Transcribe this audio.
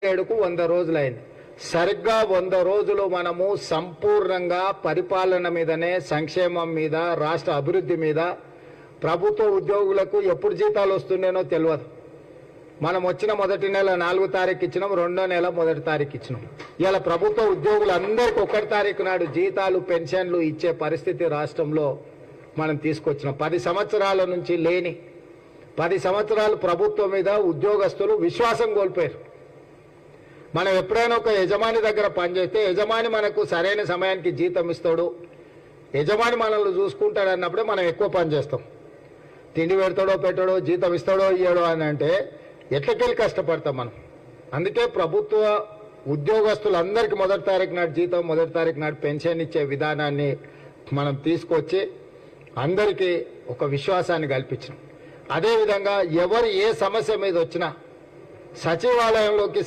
ఏడుకు 100 రోజులైంది. సరిగ్గా 100 రోజులు మనము సంపూర్ణంగా పరిపాలన మీదనే, సంక్షేమం మీద, రాష్ట్ర అభివృద్ధి మీద, ప్రభుత్వ ఉద్యోగులకు ఎప్పుడు జీతాలు వస్తున్నాయో తెలియదు. మనం వచ్చిన మొదటి నెల 4వ తారీఖు ఇచ్చినాం, 2వ నెల 1వ తారీఖు ఇచ్చినాం. ఇలా ప్రభుత్వ ఉద్యోగులందరికీ 1వ తారీఖు నాడు జీతాలు, పెన్షన్లు ఇచ్చే పరిస్థితి రాష్ట్రంలో మనం తీసుకొచ్చినాం. 10 సంవత్సరాల నుంచి లేని, 10 సంవత్సరాలు ప్రభుత్వం మీద ఉద్యోగస్తులు విశ్వాసం కోల్పోయారు. మనం ఎప్పుడైనా ఒక యజమాని దగ్గర పనిచేస్తే యజమాని మనకు సరైన సమయానికి జీతం ఇస్తాడు, యజమాని మనల్ని చూసుకుంటాడు అన్నప్పుడే మనం ఎక్కువ పని చేస్తాం. తిండి పెడతాడో పెట్టాడో, జీతం ఇస్తాడో ఇయ్యాడో అని అంటే ఎట్లకెళ్ళి కష్టపడతాం మనం. అందుకే ప్రభుత్వ ఉద్యోగస్తులందరికీ 1వ తారీఖు నాడు జీతం, 1వ తారీఖు నాడు పెన్షన్ ఇచ్చే విధానాన్ని మనం తీసుకొచ్చి అందరికీ ఒక విశ్వాసాన్ని కల్పించినాం. అదేవిధంగా ఎవరు ఏ సమస్య మీద వచ్చినా సచివాలయంలోకి